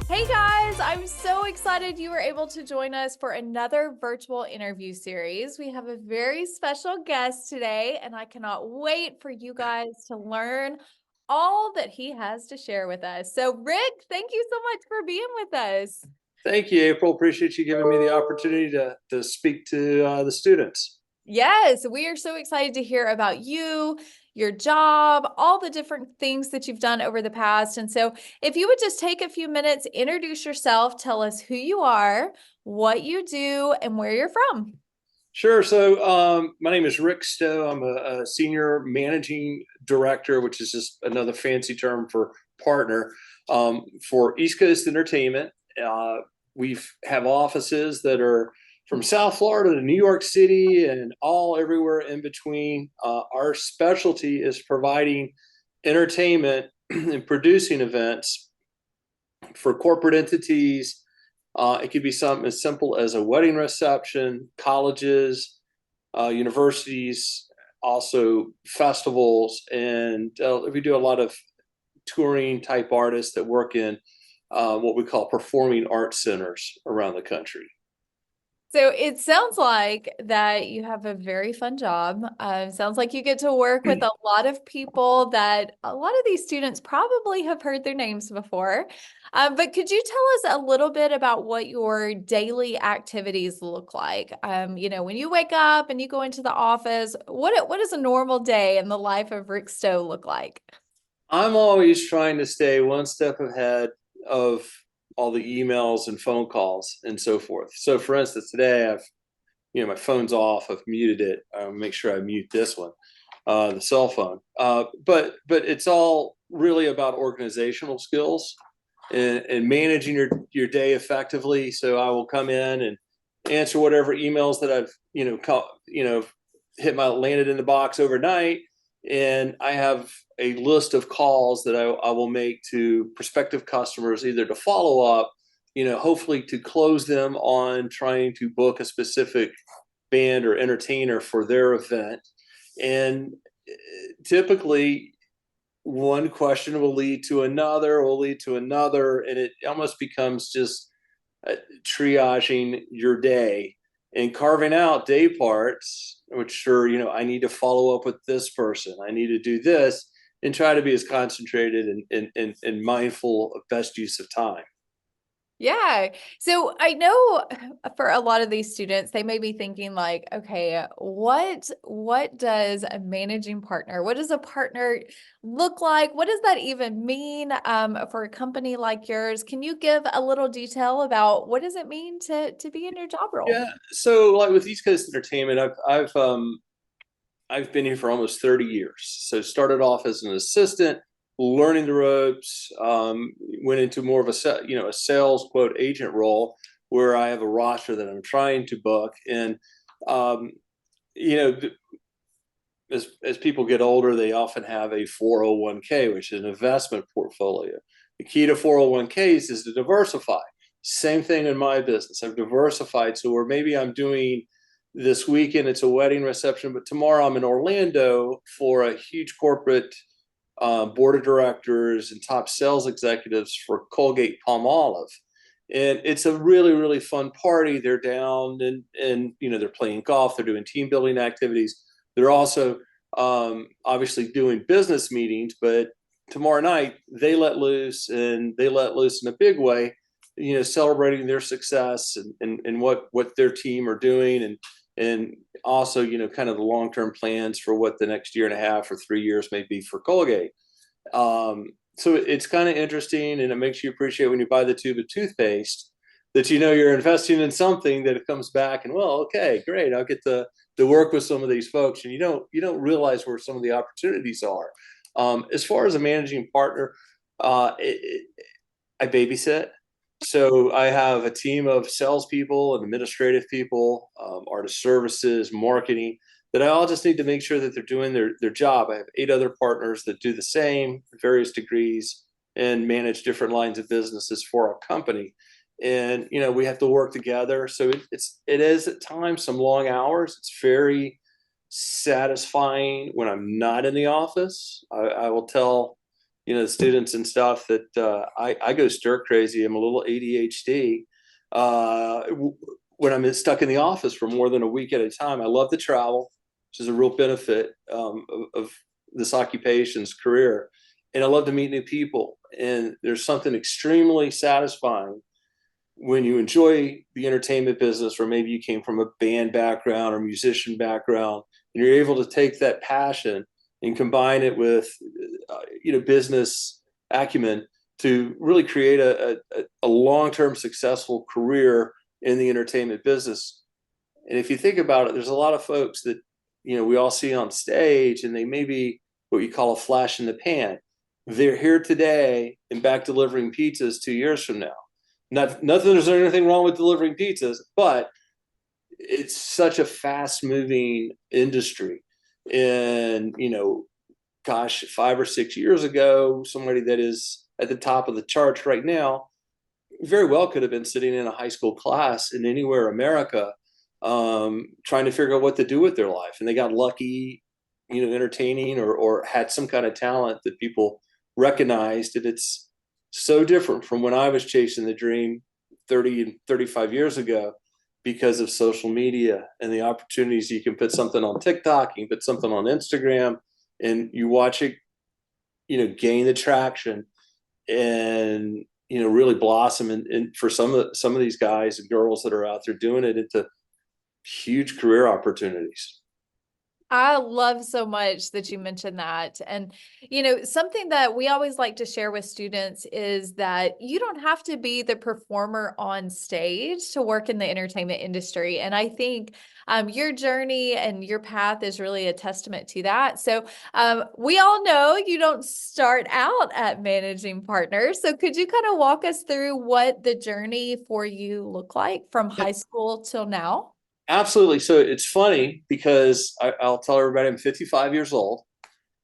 Hey guys, I'm so excited you were able to join us for another virtual interview series. We have a very special guest today, and I cannot wait for you guys to learn all that he has to share with us. So, Rick, thank you so much for being with us. Thank you, April. Appreciate you giving me the opportunity to speak to the students. Yes, we are so excited to hear about you, your job, all the different things that you've done over the past. And so if you would just take a few minutes, introduce yourself, tell us who you are, what you do, and where you're from. Sure. So my name is Rick Stowe. I'm a senior managing director, which is just another fancy term for partner for East Coast Entertainment. We have offices that are from South Florida to New York City and all everywhere in between. Our specialty is providing entertainment and producing events for corporate entities. It could be something as simple as a wedding reception, colleges, universities, also festivals, and we do a lot of touring type artists that work in what we call performing arts centers around the country. So it sounds like that you have a very fun job. Sounds like you get to work with a lot of people that a lot of these students probably have heard their names before. But could you tell us a little bit about what your daily activities look like? When you wake up and you go into the office, what does a normal day in the life of Rick Stowe look like? I'm always trying to stay one step ahead of all the emails and phone calls and so forth. So for instance, today my phone's off. I've muted it. I'll make sure I mute this one, the cell phone. But it's all really about organizational skills and managing your day effectively. So I will come in and answer whatever emails that I've, landed in the box overnight. And I have a list of calls that I will make to prospective customers, either to follow up, hopefully to close them on trying to book a specific band or entertainer for their event. And typically one question will lead to another, and it almost becomes just triaging your day and carving out day parts, which are, I need to follow up with this person. I need to do this, and try to be as concentrated and mindful of best use of time. Yeah. So I know for a lot of these students, they may be thinking like, okay, what does a managing partner, what does a partner look like? What does that even mean for a company like yours? Can you give a little detail about what does it mean to be in your job role? Yeah. So like with East Coast Entertainment, I've been here for almost 30 years. So started off as an assistant, learning the ropes, went into more of a sales quote agent role where I have a roster that I'm trying to book. And, as people get older, they often have a 401k, which is an investment portfolio. The key to 401ks is to diversify. Same thing in my business. I've diversified. So where maybe I'm doing this weekend, it's a wedding reception, but tomorrow I'm in Orlando for a huge corporate board of directors and top sales executives for Colgate Palmolive. And it's a really, really fun party. They're down and they're playing golf. They're doing team building activities. They're also obviously doing business meetings, but tomorrow night they let loose in a big way, celebrating their success and what their team are doing and also, kind of the long-term plans for what the next year and a half or 3 years may be for Colgate. So it's kind of interesting, and it makes you appreciate when you buy the tube of toothpaste that you're investing in something that it comes back and, well, okay, great, I'll get to work with some of these folks, and you don't realize where some of the opportunities are. As far as a managing partner, I babysit. So I have a team of salespeople and administrative people, artist services, marketing, that I all just need to make sure that they're doing their job. I have 8 other partners that do the same, various degrees, and manage different lines of businesses for our company. And we have to work together. So it is at times some long hours. It's very satisfying when I'm not in the office. I will tell, the students and stuff that I go stir crazy. I'm a little ADHD uh, when I'm stuck in the office for more than a week at a time. I love to travel, which is a real benefit of this occupation's career. And I love to meet new people. And there's something extremely satisfying when you enjoy the entertainment business, or maybe you came from a band background or musician background, and you're able to take that passion and combine it with, business acumen to really create a long-term successful career in the entertainment business. And if you think about it, there's a lot of folks that, we all see on stage, and they may be what you call a flash in the pan. They're here today and back delivering pizzas 2 years from now. Nothing, there's anything wrong with delivering pizzas, but it's such a fast moving industry. And, gosh, 5 or 6 years ago, somebody that is at the top of the charts right now very well could have been sitting in a high school class in anywhere America, trying to figure out what to do with their life. And they got lucky, entertaining or had some kind of talent that people recognized. And it's so different from when I was chasing the dream 30 and 35 years ago, because of social media and the opportunities. You can put something on TikTok, you can put something on Instagram, and you watch it, gain the traction and, really blossom. And for some of these guys and girls that are out there doing it, into huge career opportunities. I love so much that you mentioned that. And, something that we always like to share with students is that you don't have to be the performer on stage to work in the entertainment industry. And I think your journey and your path is really a testament to that. So we all know you don't start out at managing partners. So could you kind of walk us through what the journey for you looked like from high school till now? Absolutely. So it's funny because I'll tell everybody I'm 55 years old,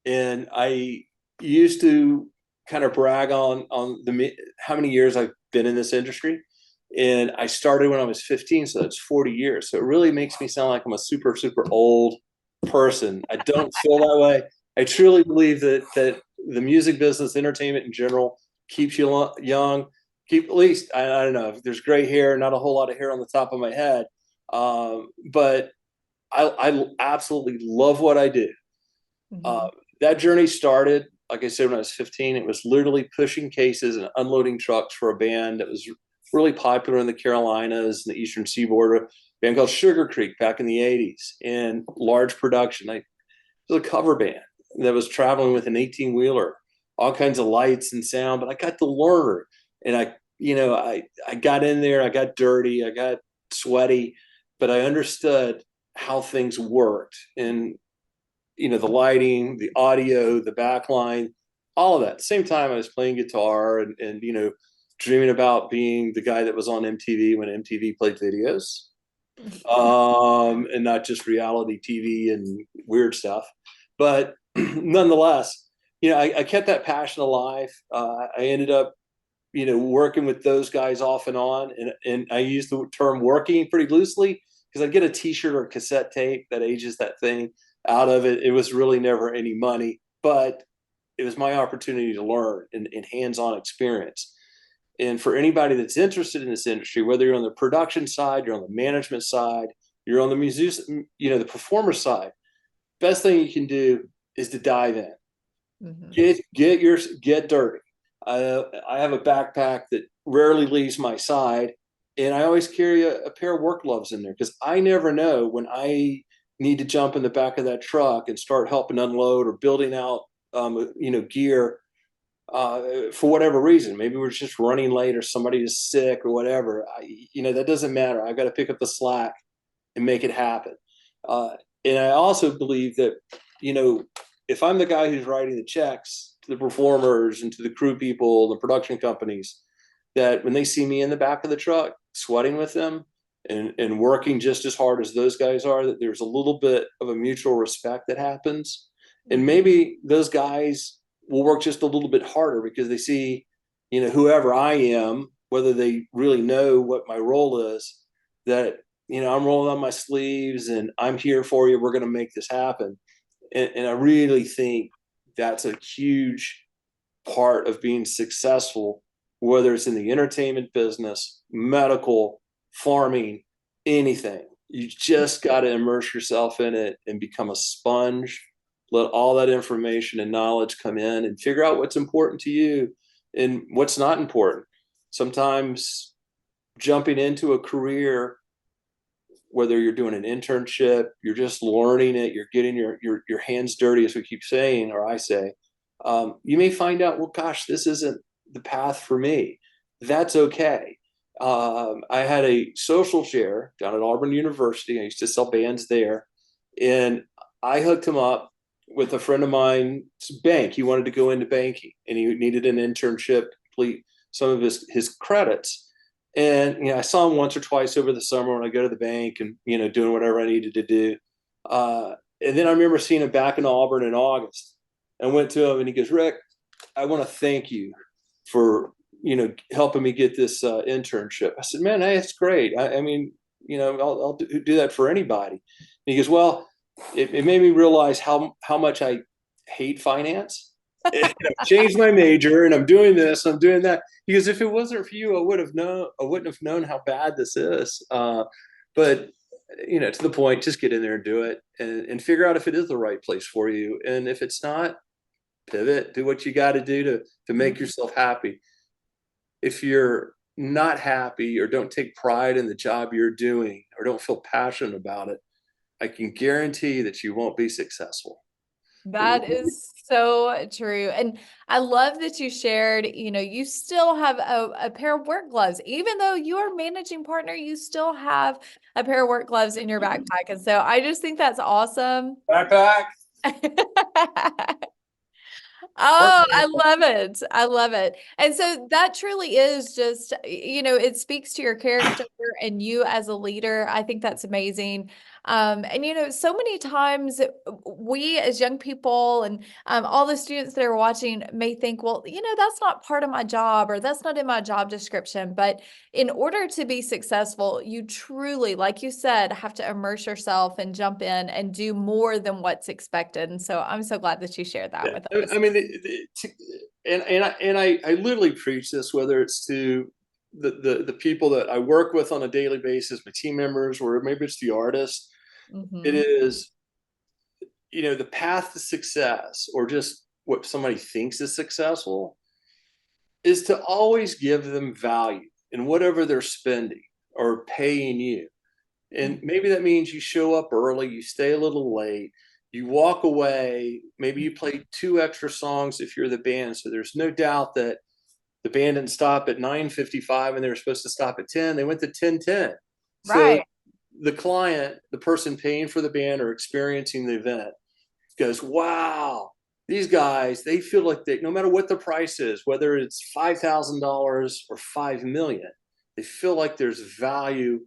and I used to kind of brag on how many years I've been in this industry. And I started when I was 15, so that's 40 years. So it really makes me sound like I'm a super, super old person. I don't feel that way. I truly believe that the music business, entertainment in general, keeps you young. Keep, at least, I don't know, if there's gray hair, not a whole lot of hair on the top of my head. But I absolutely love what I do. Mhm. That journey started, like I said, when I was 15. It was literally pushing cases and unloading trucks for a band that was really popular in the Carolinas and the Eastern Seaboard, a band called Sugar Creek back in the 80s, and large production. It was a cover band that was traveling with an 18-wheeler, all kinds of lights and sound, but I got to learn. And I got in there, I got dirty, I got sweaty, but I understood how things worked. And the lighting, the audio, the backline, all of that. At the same time, I was playing guitar and dreaming about being the guy that was on MTV when MTV played videos, and not just reality TV and weird stuff. But nonetheless, I kept that passion alive. I ended up, working with those guys off and on. And I use the term working pretty loosely, because I'd get a t-shirt or a cassette tape that ages that thing out of it. It was really never any money, but it was my opportunity to learn and hands-on experience. And for anybody that's interested in this industry, whether you're on the production side, you're on the management side, you're on the musician, the performer side, best thing you can do is to dive in. Mm-hmm. Get dirty. I have a backpack that rarely leaves my side, and I always carry a pair of work gloves in there, because I never know when I need to jump in the back of that truck and start helping unload or building out, gear, for whatever reason. Maybe we're just running late, or somebody is sick or whatever. That doesn't matter. I've got to pick up the slack and make it happen. And I also believe that, if I'm the guy who's writing the checks to the performers and to the crew people, the production companies, that when they see me in the back of the truck sweating with them and working just as hard as those guys are, that there's a little bit of a mutual respect that happens. And maybe those guys will work just a little bit harder because they see, whoever I am, whether they really know what my role is, that I'm rolling up my sleeves and I'm here for you. We're going to make this happen. And I really think that's a huge part of being successful, whether it's in the entertainment business, medical, farming, anything. You just got to immerse yourself in it and become a sponge. Let all that information and knowledge come in and figure out what's important to you and what's not important. Sometimes jumping into a career, whether you're doing an internship, you're just learning it, you're getting your hands dirty, as we keep saying, or I say, you may find out, well, gosh, this isn't the path for me. That's okay. I had a social chair down at Auburn University. I used to sell bands there, and I hooked him up with a friend of mine's bank. He wanted to go into banking, and he needed an internship to complete some of his credits. And I saw him once or twice over the summer when I go to the bank and doing whatever I needed to do. And then I remember seeing him back in Auburn in August. I went to him and he goes, Rick, I want to thank you for helping me get this internship. I said, man, hey, that's great. I mean, I'll do that for anybody. And he goes, well, it made me realize how much I hate finance. And I've changed my major and I'm doing this, I'm doing that. Because if it wasn't for you, I wouldn't have known how bad this is. But to the point, just get in there and do it and figure out if it is the right place for you. And if it's not, pivot, do what you got to do to make yourself happy. If you're not happy or don't take pride in the job you're doing or don't feel passionate about it, I can guarantee that you won't be successful. That is so true. And I love that you shared, you still have a pair of work gloves. Even though you're managing partner, you still have a pair of work gloves in your backpack. And so I just think that's awesome. Backpack. Oh, I love it. I love it. And so that truly is just, it speaks to your character and you as a leader. I think that's amazing. And so many times we as young people and all the students that are watching may think, well, that's not part of my job or that's not in my job description. But in order to be successful, you truly, like you said, have to immerse yourself and jump in and do more than what's expected. And so I'm so glad that you shared that with us. I mean, I literally preach this, whether it's to the people that I work with on a daily basis, my team members, or maybe it's the artist. It is, the path to success, or just what somebody thinks is successful, is to always give them value in whatever they're spending or paying you. And maybe that means you show up early, you stay a little late, you walk away, maybe you play 2 extra songs if you're the band. So there's no doubt that the band didn't stop at 9:55 and they were supposed to stop at 10. They went to 10:10. So Right. the client, the person paying for the band or experiencing the event, goes, wow, these guys, they feel like no matter what the price is, whether it's $5,000 or $5 million, they feel like there's value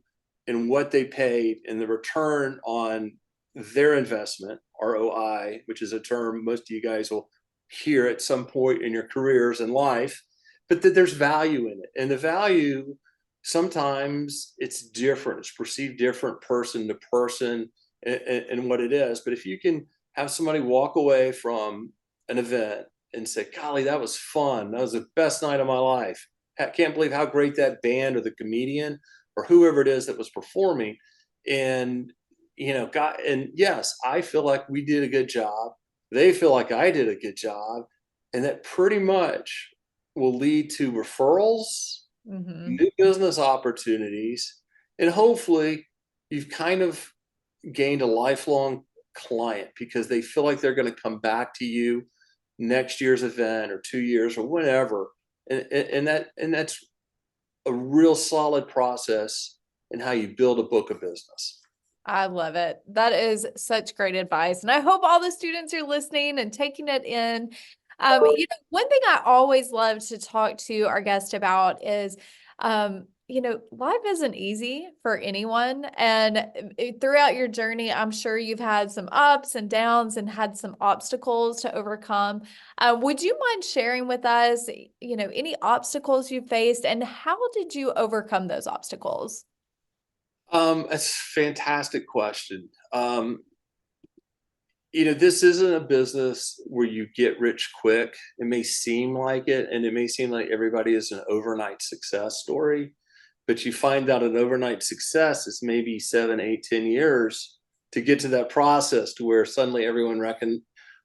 in what they paid and the return on their investment, ROI, which is a term most of you guys will hear at some point in your careers and life, but that there's value in it. And the value, sometimes it's different. It's perceived different person to person and what it is. But if you can have somebody walk away from an event and say, golly, that was fun. That was the best night of my life. I can't believe how great that band or the comedian or whoever it is that was performing. And and yes, I feel like we did a good job. They feel like I did a good job. And that pretty much will lead to referrals, new business opportunities, and hopefully you've kind of gained a lifelong client because they feel like they're going to come back to you next year's event or 2 years or whatever. And that's a real solid process in how you build a book of business. I love it. That is such great advice. And I hope all the students are listening and taking it in. One thing I always love to talk to our guest about is, life isn't easy for anyone. And throughout your journey, I'm sure you've had some ups and downs and had some obstacles to overcome. Would you mind sharing with us, any obstacles you faced and how did you overcome those obstacles? That's a fantastic question. This isn't a business where you get rich quick. It may seem like it, and it may seem like everybody is an overnight success story, but you find out an overnight success is maybe 7, 8, 10 years to get to that process to where suddenly everyone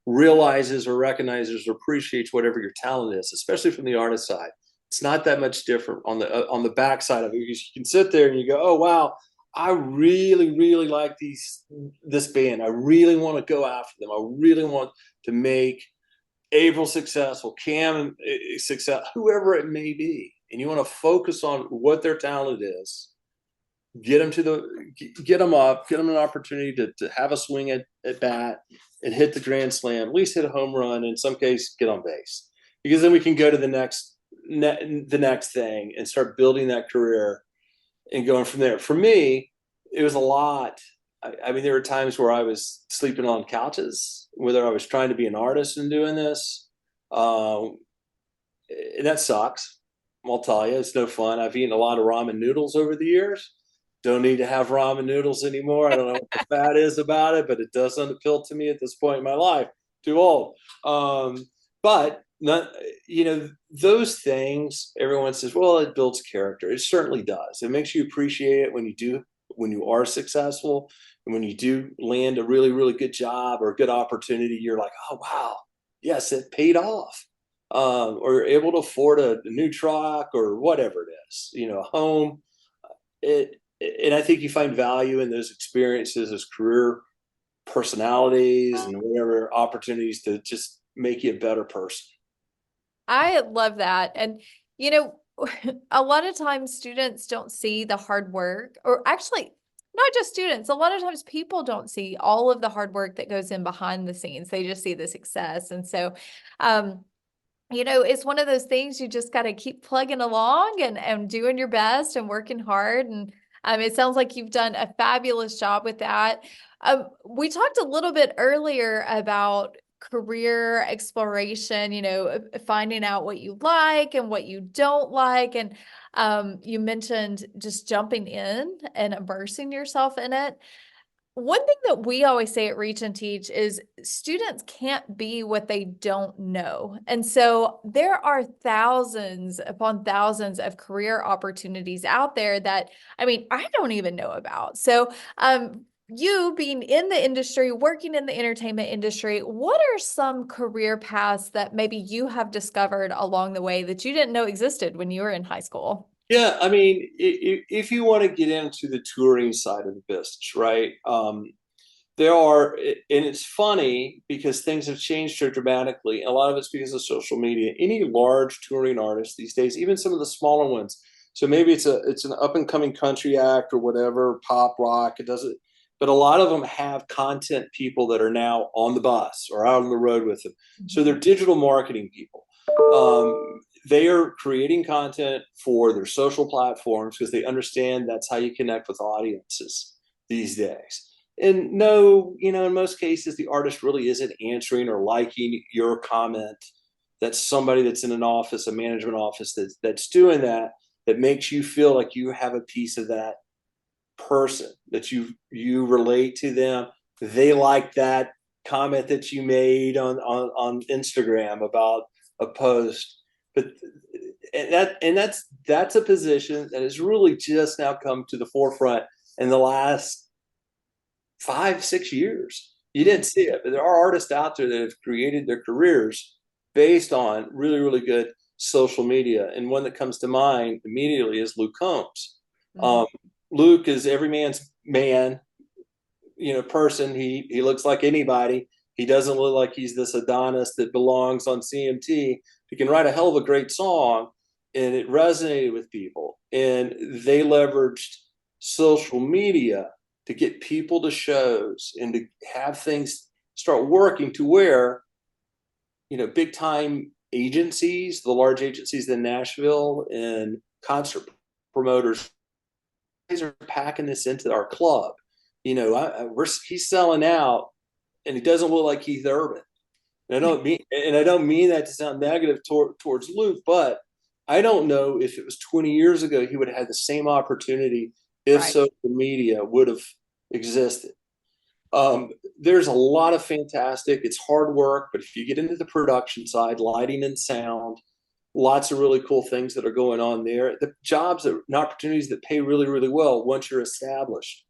realizes or recognizes or appreciates whatever your talent is, especially from the artist side. It's not that much different on the back side of it. You can sit there and you go, oh wow, I really, really like this band. I really want to go after them. I really want to make April successful, Cam success, whoever it may be. And you want to focus on what their talent is, get them up, get them an opportunity to have a swing at bat and hit the grand slam, at least hit a home run, in some case, get on base. Because then we can go to the next thing and start building that career and going from there. For me, it was a lot. I mean, there were times where I was sleeping on couches, whether I was trying to be an artist and doing this. And that sucks. I'll tell you, it's no fun. I've eaten a lot of ramen noodles over the years. Don't need to have ramen noodles anymore. I don't know what the fat is about it, but it doesn't appeal to me at this point in my life. Too old. But not, those things, everyone says, well, it builds character. It certainly does. It makes you appreciate it when you are successful, and when you do land a really, really good job or a good opportunity, you're like, oh, wow, yes, it paid off. Or you're able to afford a new truck or whatever it is, a home. And I think you find value in those experiences as career personalities and whatever opportunities to just make you a better person. I love that. And, you know, a lot of times students don't see the hard work, or actually, not just students, a lot of times people don't see all of the hard work that goes in behind the scenes. They just see the success. And so, it's one of those things you just got to keep plugging along and doing your best and working hard. And it sounds like you've done a fabulous job with that. We talked a little bit earlier about career exploration, finding out what you like and what you don't like. And you mentioned just jumping in and immersing yourself in it. One thing that we always say at Reach and Teach is students can't be what they don't know. And so there are thousands upon thousands of career opportunities out there that, I don't even know about. So, you being in the industry, working in the entertainment industry, what are some career paths that maybe you have discovered along the way that you didn't know existed when you were in high school? Yeah, I mean, if you want to get into the touring side of the business, right? There are, and it's funny because things have changed so dramatically. A lot of it's because of social media. Any large touring artist these days, even some of the smaller ones. So maybe it's an up and coming country act or whatever, pop rock. It doesn't, but a lot of them have content people that are now on the bus or out on the road with them. So they're digital marketing people. They are creating content for their social platforms because they understand that's how you connect with audiences these days. And no, in most cases, the artist really isn't answering or liking your comment. That's somebody that's in an office, a management office that's doing that makes you feel like you have a piece of that person, that you relate to them. They like that comment that you made on Instagram about a post. But that's a position that has really just now come to the forefront in the last 5-6 years. You didn't see it, but there are artists out there that have created their careers based on really, really good social media. And one that comes to mind immediately is Luke Combs. Luke is every man's man, person. He looks like anybody. He doesn't look like he's this Adonis that belongs on CMT. He can write a hell of a great song, and it resonated with people. And they leveraged social media to get people to shows and to have things start working to where, big time agencies, the large agencies in Nashville and concert promoters, guys are packing this into our club. He's selling out, and he doesn't look like Keith Urban. And I don't mean that to sound negative towards Luke, but I don't know if it was 20 years ago he would have had the same opportunity if Right. social media would have existed. There's a lot of fantastic, it's hard work, but if you get into the production side, lighting and sound, lots of really cool things that are going on there. The jobs and opportunities that pay really, really well once you're established.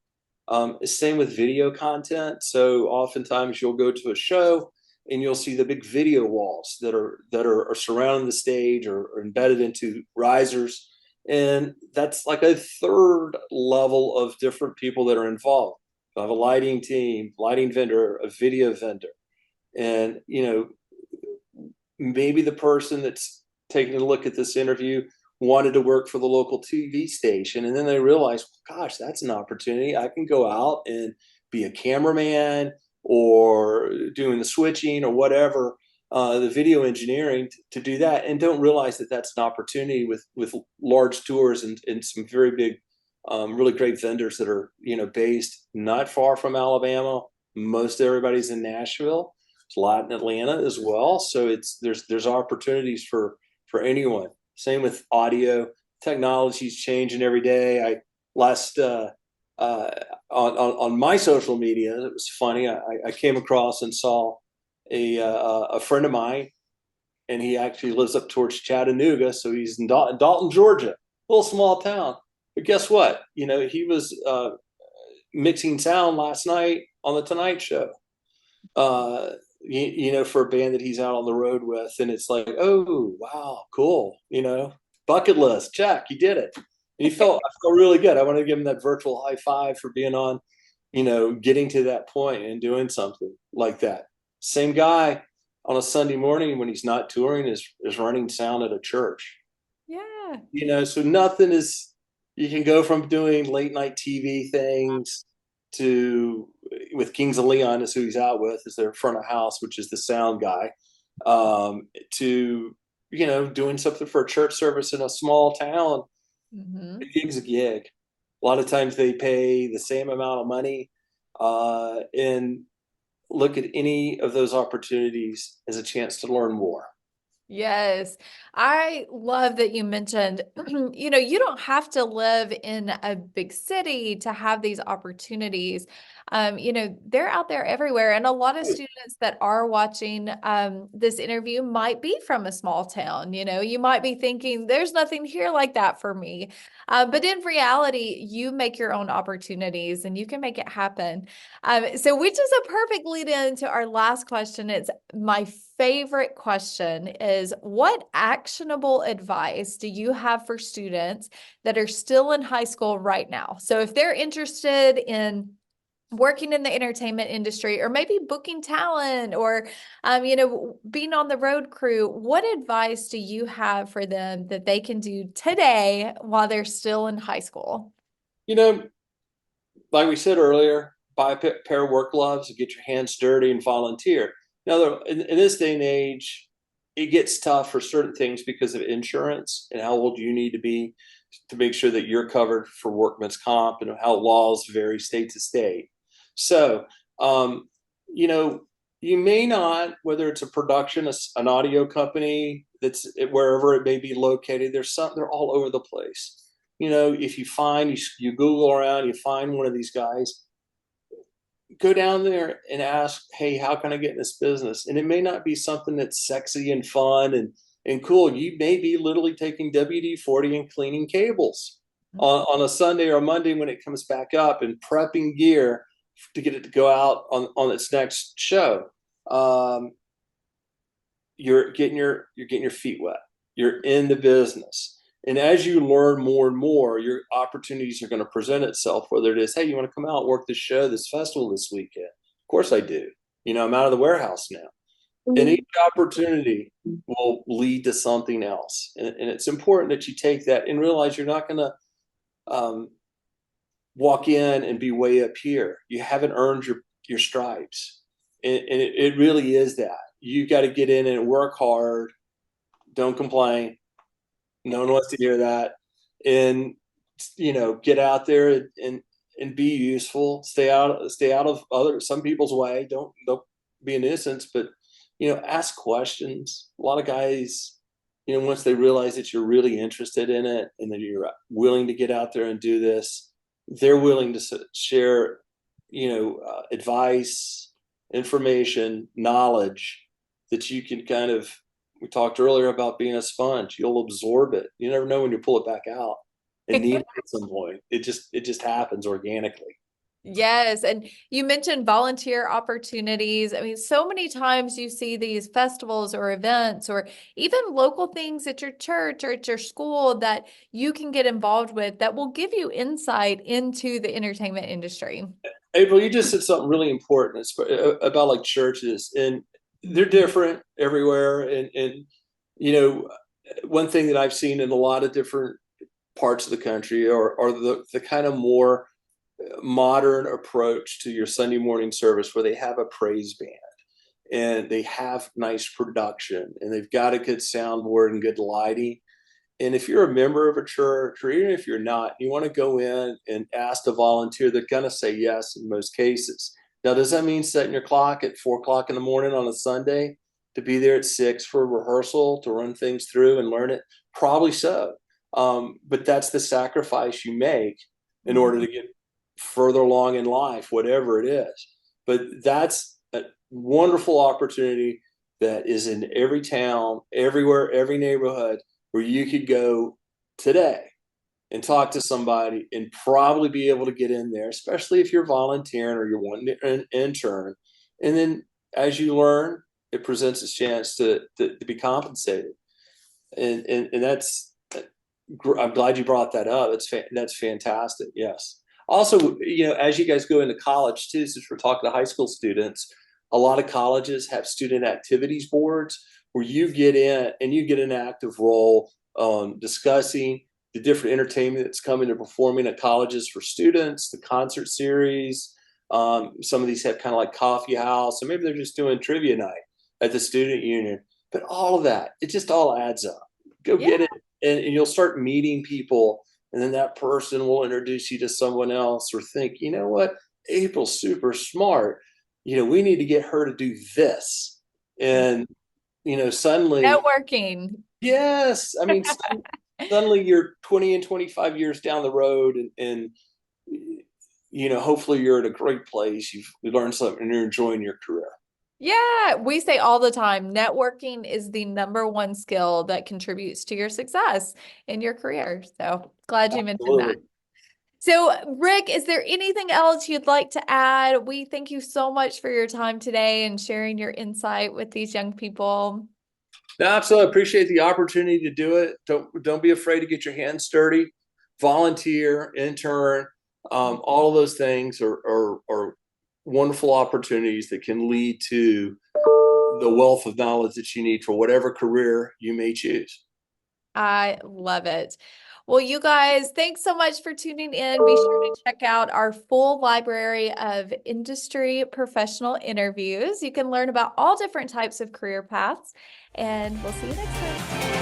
Same with video content. So oftentimes you'll go to a show and you'll see the big video walls that are surrounding the stage or embedded into risers. And that's like a third level of different people that are involved. I have a lighting team, lighting vendor, a video vendor. And, maybe the person that's taking a look at this interview wanted to work for the local TV station. And then they realized, gosh, that's an opportunity. I can go out and be a cameraman or doing the switching or whatever, the video engineering to do that, and don't realize that that's an opportunity with large tours and some very big, really great vendors that are, based not far from Alabama. Most everybody's in Nashville. There's a lot in Atlanta as well. So there's opportunities for anyone. Same with audio. Technology's changing every day. I last on my social media, it was funny. I came across and saw a friend of mine, and he actually lives up towards Chattanooga, so he's in Dalton, Georgia, a little small town. But guess what? He was mixing sound last night on the Tonight Show. For a band that he's out on the road with, and it's like, oh wow, cool. Bucket list check, he did it. And I felt really good. I want to give him that virtual high five for being on, getting to that point and doing something like that. Same guy on a Sunday morning when he's not touring is running sound at a church. Yeah. So nothing is, you can go from doing late night TV things to, with Kings of Leon is who he's out with, is their front of house, which is the sound guy, to, doing something for a church service in a small town. Mm-hmm. A gig's a gig. A lot of times they pay the same amount of money, and look at any of those opportunities as a chance to learn more. Yes. I love that you mentioned, you don't have to live in a big city to have these opportunities. They're out there everywhere. And a lot of students that are watching this interview might be from a small town. You might be thinking, there's nothing here like that for me. But in reality, you make your own opportunities and you can make it happen. So which is a perfect lead into our last question. It's my favorite question is, what actionable advice do you have for students that are still in high school right now? So if they're interested in working in the entertainment industry or maybe booking talent or, being on the road crew, what advice do you have for them that they can do today while they're still in high school? Like we said earlier, buy a pair of work gloves, get your hands dirty, and volunteer. Now, in this day and age, it gets tough for certain things because of insurance and how old you need to be to make sure that you're covered for workman's comp, and how laws vary state to state. So, you may not, whether it's a production, an audio company that's wherever it may be located, they're all over the place. If you find, you Google around, you find one of these guys, go down there and ask, hey, how can I get in this business? And it may not be something that's sexy and fun and cool. You may be literally taking WD-40 and cleaning cables on a Sunday or a Monday when it comes back up, and prepping gear to get it to go out on its next show. You're getting your feet wet. You're in the business. And as you learn more and more, your opportunities are going to present itself, whether it is, hey, you want to come out and work this show, this festival this weekend? Of course I do. I'm out of the warehouse now. And each opportunity will lead to something else. And it's important that you take that and realize you're not going to walk in and be way up here. You haven't earned your stripes. And it really is that. You got to get in and work hard. Don't complain. No one wants to hear that. And, get out there and be useful. Stay out of some people's way. Don't be a nuisance, but, ask questions. A lot of guys, once they realize that you're really interested in it and that you're willing to get out there and do this, they're willing to share, advice, information, knowledge that you can kind of, we talked earlier about being a sponge. You'll absorb it. You never know when you pull it back out and need it at some point. It just happens organically. Yes. And you mentioned volunteer opportunities. I mean, so many times you see these festivals or events or even local things at your church or at your school that you can get involved with that will give you insight into the entertainment industry. April, you just said something really important about like churches, and they're different everywhere. And one thing that I've seen in a lot of different parts of the country are the kind of more modern approach to your Sunday morning service where they have a praise band and they have nice production and they've got a good soundboard and good lighting. And if you're a member of a church, or even if you're not, you want to go in and ask to volunteer, they're going to say yes in most cases. Now, does that mean setting your clock at 4 o'clock in the morning on a Sunday to be there at 6 for rehearsal, to run things through and learn it? Probably so. But that's the sacrifice you make in order to get further along in life, whatever it is. But that's a wonderful opportunity that is in every town, everywhere, every neighborhood, where you could go today and talk to somebody and probably be able to get in there, especially if you're volunteering or you're wanting an intern. And then as you learn, it presents a chance to be compensated. And that's, I'm glad you brought that up. That's fantastic. Yes. Also, as you guys go into college too, since we're talking to high school students, a lot of colleges have student activities boards where you get in and you get an active role discussing the different entertainment that's coming to performing at colleges for students, the concert series. Some of these have kind of like coffee house, and maybe they're just doing trivia night at the student union. But all of that, it just all adds up. Go get it, and you'll start meeting people, and then that person will introduce you to someone else, or think, you know what, April's super smart. We need to get her to do this. And suddenly, Networking. yes, I mean, suddenly you're 20 and 25 years down the road, and hopefully you're in a great place. You've learned something and you're enjoying your career. Yeah, we say all the time, networking is the #1 skill that contributes to your success in your career. So glad you mentioned that. Absolutely. So, Rick, is there anything else you'd like to add? We thank you so much for your time today and sharing your insight with these young people. No, absolutely. Appreciate the opportunity to do it. Don't be afraid to get your hands dirty. Volunteer, intern, all of those things are wonderful opportunities that can lead to the wealth of knowledge that you need for whatever career you may choose. I love it. Well, you guys, thanks so much for tuning in. Be sure to check out our full library of industry professional interviews. You can learn about all different types of career paths, and we'll see you next time.